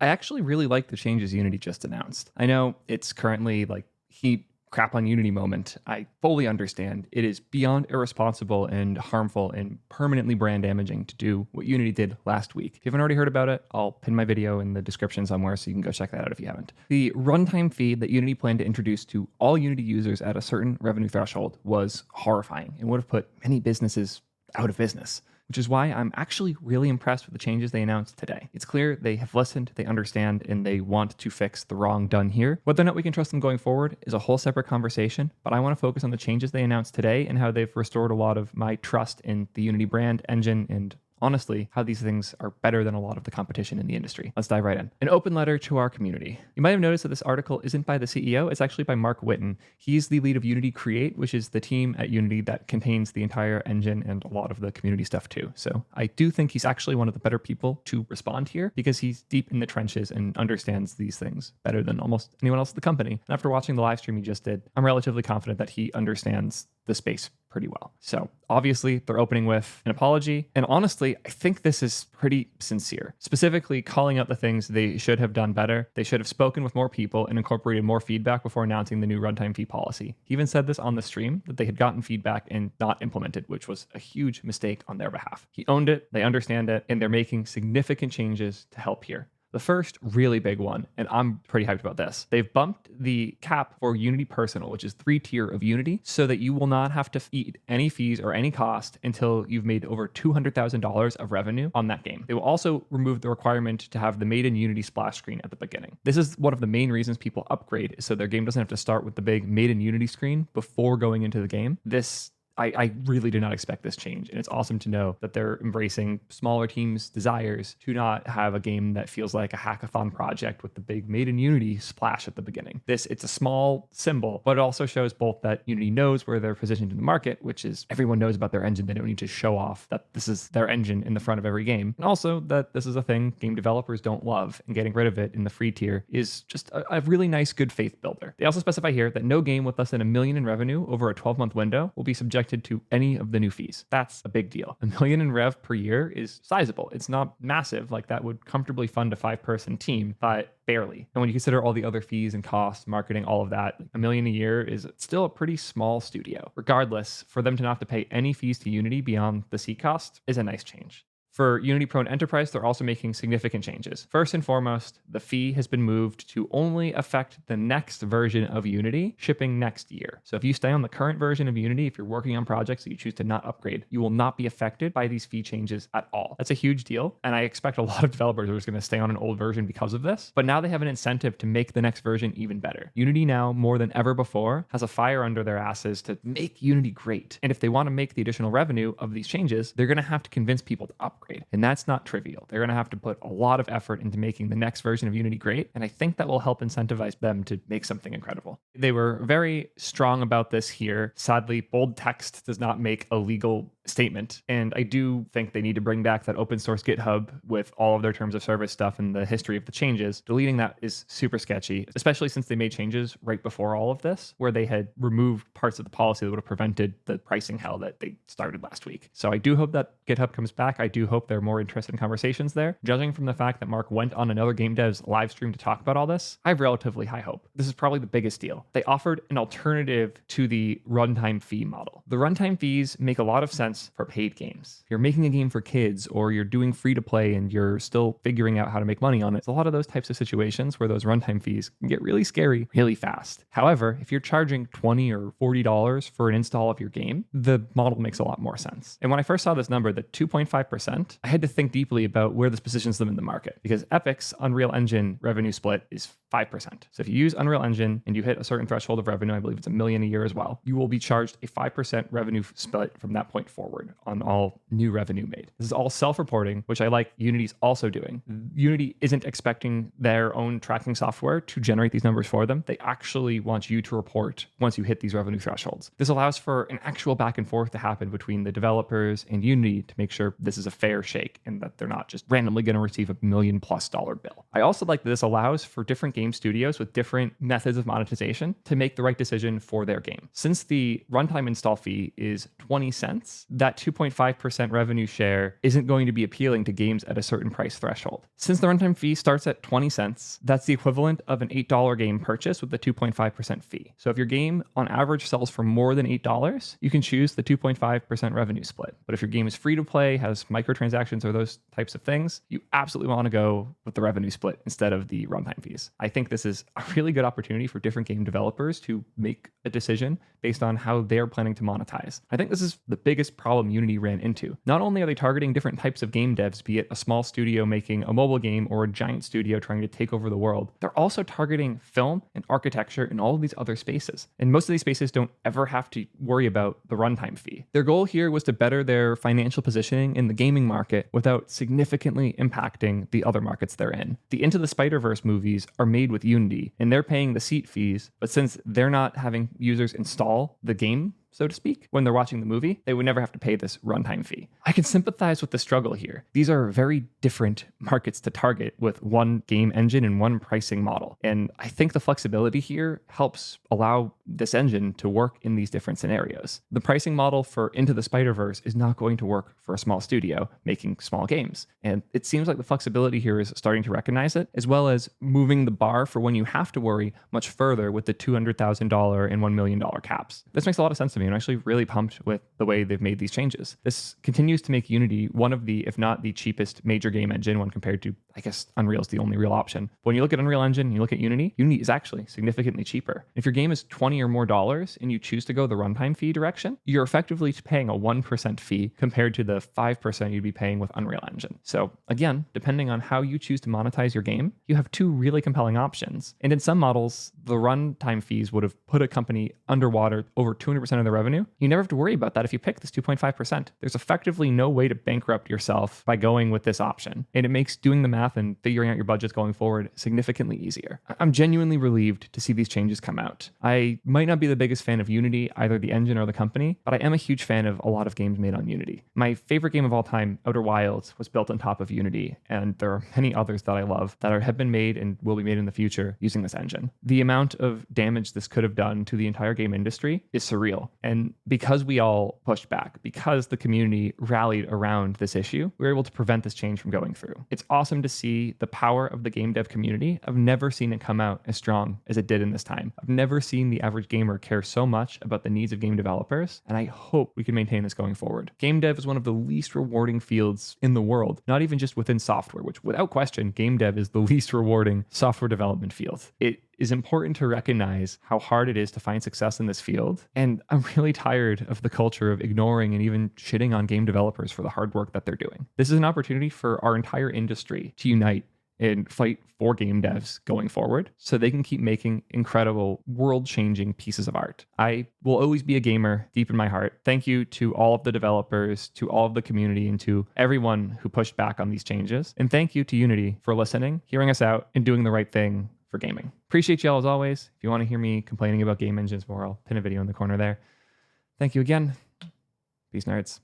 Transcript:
I actually really like the changes Unity just announced. I know it's currently like heat crap on Unity moment. I fully understand. It is beyond irresponsible and harmful and permanently brand damaging to do what Unity did last week. If you haven't already heard about it, I'll pin my video in the description somewhere so you can go check that out if you haven't. The runtime fee that Unity planned to introduce to all Unity users at a certain revenue threshold was horrifying and would have put many businesses out of business, which is why I'm actually really impressed with the changes they announced today. It's clear they have listened, they understand, and they want to fix the wrong done here. Whether or not we can trust them going forward is a whole separate conversation, but I want to focus on the changes they announced today and how they've restored a lot of my trust in the Unity brand, engine, and honestly, how these things are better than a lot of the competition in the industry. Let's dive right in. An open letter to our community. You might have noticed that this article isn't by the CEO, it's actually by Mark Whitten. He's the lead of Unity Create, which is the team at Unity that contains the entire engine and a lot of the community stuff too. So I do think he's actually one of the better people to respond here because he's deep in the trenches and understands these things better than almost anyone else at the company. And after watching the live stream he just did, I'm relatively confident that he understands the space pretty well. So obviously they're opening with an apology. And honestly, I think this is pretty sincere, specifically calling out the things they should have done better. They should have spoken with more people and incorporated more feedback before announcing the new runtime fee policy. He even said this on the stream that they had gotten feedback and not implemented, which was a huge mistake on their behalf. He owned it, they understand it, and they're making significant changes to help here. The first really big one, and I'm pretty hyped about this, they've bumped the cap for Unity Personal, which is 3-tier of Unity, so that you will not have to eat any fees or any cost until you've made over $200,000 of revenue on that game. They will also remove the requirement to have the Made in Unity splash screen at the beginning. This is one of the main reasons people upgrade, so their game doesn't have to start with the big Made in Unity screen before going into the game. I really did not expect this change, and it's awesome to know that they're embracing smaller teams' desires to not have a game that feels like a hackathon project with the big Made in Unity splash at the beginning. It's a small symbol, but it also shows both that Unity knows where they're positioned in the market, which is everyone knows about their engine. They don't need to show off that this is their engine in the front of every game, and also that this is a thing game developers don't love, and getting rid of it in the free tier is just a really nice good faith builder. They also specify here that no game with less than $1 million in revenue over a 12-month window will be subjected to any of the new fees. That's a big deal. $1 million in rev per year is sizable. It's not massive, like that would comfortably fund a 5-person team, but barely. And when you consider all the other fees and costs, marketing, all of that, $1 million a year is still a pretty small studio. Regardless, for them to not have to pay any fees to Unity beyond the seat cost is a nice change. For Unity Pro and Enterprise, they're also making significant changes. First and foremost, the fee has been moved to only affect the next version of Unity shipping next year. So if you stay on the current version of Unity, if you're working on projects that you choose to not upgrade, you will not be affected by these fee changes at all. That's a huge deal, and I expect a lot of developers are just going to stay on an old version because of this. But now they have an incentive to make the next version even better. Unity now, more than ever before, has a fire under their asses to make Unity great. And if they want to make the additional revenue of these changes, they're going to have to convince people to upgrade. And that's not trivial. They're going to have to put a lot of effort into making the next version of Unity great. And I think that will help incentivize them to make something incredible. They were very strong about this here. Sadly, bold text does not make a legal statement. And I do think they need to bring back that open source GitHub with all of their terms of service stuff and the history of the changes. Deleting that is super sketchy, especially since they made changes right before all of this, where they had removed parts of the policy that would have prevented the pricing hell that they started last week. So I do hope that GitHub comes back. I do hope they're more interested in conversations there. Judging from the fact that Mark went on another game dev's live stream to talk about all this, I have relatively high hope. This is probably the biggest deal. They offered an alternative to the runtime fee model. The runtime fees make a lot of sense for paid games. If you're making a game for kids or you're doing free to play and you're still figuring out how to make money on it, it's a lot of those types of situations where those runtime fees can get really scary really fast. However, if you're charging $20 or $40 for an install of your game, the model makes a lot more sense. And when I first saw this number, the 2.5%, I had to think deeply about where this positions them in the market, because Epic's Unreal Engine revenue split is 5%. So if you use Unreal Engine and you hit a certain threshold of revenue, I believe it's $1 million a year as well, you will be charged a 5% revenue split from that point forward on all new revenue made. This is all self-reporting, which I like Unity's also doing. Unity isn't expecting their own tracking software to generate these numbers for them. They actually want you to report once you hit these revenue thresholds. This allows for an actual back and forth to happen between the developers and Unity to make sure this is a fair shake and that they're not just randomly going to receive $1 million+ bill. I also like that this allows for different game studios with different methods of monetization position to make the right decision for their game. Since the runtime install fee is 20 cents, that 2.5% revenue share isn't going to be appealing to games at a certain price threshold. Since the runtime fee starts at 20 cents, that's the equivalent of an $8 game purchase with the 2.5% fee. So if your game on average sells for more than $8, you can choose the 2.5% revenue split. But if your game is free to play, has microtransactions or those types of things, you absolutely want to go with the revenue split instead of the runtime fees. I think this is a really good opportunity for different game developers to make a decision based on how they're planning to monetize. I think this is the biggest problem Unity ran into. Not only are they targeting different types of game devs, be it a small studio making a mobile game or a giant studio trying to take over the world, they're also targeting film and architecture and all of these other spaces. And most of these spaces don't ever have to worry about the runtime fee. Their goal here was to better their financial positioning in the gaming market without significantly impacting the other markets they're in. The Into the Spider-Verse movies are made with Unity, and they're paying the seat fees, but since they're not having users install the game, so to speak, when they're watching the movie, they would never have to pay this runtime fee. I can sympathize with the struggle here. These are very different markets to target with one game engine and one pricing model. And I think the flexibility here helps allow this engine to work in these different scenarios. The pricing model for Into the Spider-Verse is not going to work for a small studio making small games. And it seems like the flexibility here is starting to recognize it, as well as moving the bar for when you have to worry much further with the $200,000 and $1 million caps. This makes a lot of sense to me. I'm actually really pumped with the way they've made these changes. This continues to make Unity one of the, if not the cheapest major game engine when compared to, I guess, Unreal is the only real option. But when you look at Unreal Engine and you look at Unity, Unity is actually significantly cheaper. If your game is $20 or more and you choose to go the runtime fee direction, you're effectively paying a 1% fee compared to the 5% you'd be paying with Unreal Engine. So again, depending on how you choose to monetize your game, you have two really compelling options. And in some models, the runtime fees would have put a company underwater over 200% of their revenue. You never have to worry about that if you pick this 2.5%. There's effectively no way to bankrupt yourself by going with this option. And it makes doing the math and figuring out your budgets going forward significantly easier. I'm genuinely relieved to see these changes come out. I might not be the biggest fan of Unity, either the engine or the company, but I am a huge fan of a lot of games made on Unity. My favorite game of all time, Outer Wilds, was built on top of Unity, and there are many others that I love that have been made and will be made in the future using this engine. The amount of damage this could have done to the entire game industry is surreal. And because we all pushed back, because the community rallied around this issue, we were able to prevent this change from going through. It's awesome to see the power of the game dev community. I've never seen it come out as strong as it did in this time. I've never seen the average gamer care so much about the needs of game developers, and I hope we can maintain this going forward. Game dev is one of the least rewarding fields in the world, not even just within software, which without question, game dev is the least rewarding software development field. It is important to recognize how hard it is to find success in this field. And I'm really tired of the culture of ignoring and even shitting on game developers for the hard work that they're doing. This is an opportunity for our entire industry to unite and fight for game devs going forward so they can keep making incredible world-changing pieces of art. I will always be a gamer deep in my heart. Thank you to all of the developers, to all of the community, and to everyone who pushed back on these changes. And thank you to Unity for listening, hearing us out, and doing the right thing for gaming. Appreciate y'all as always. If you want to hear me complaining about game engines more, I'll pin a video in the corner there. Thank you again. Peace, nerds.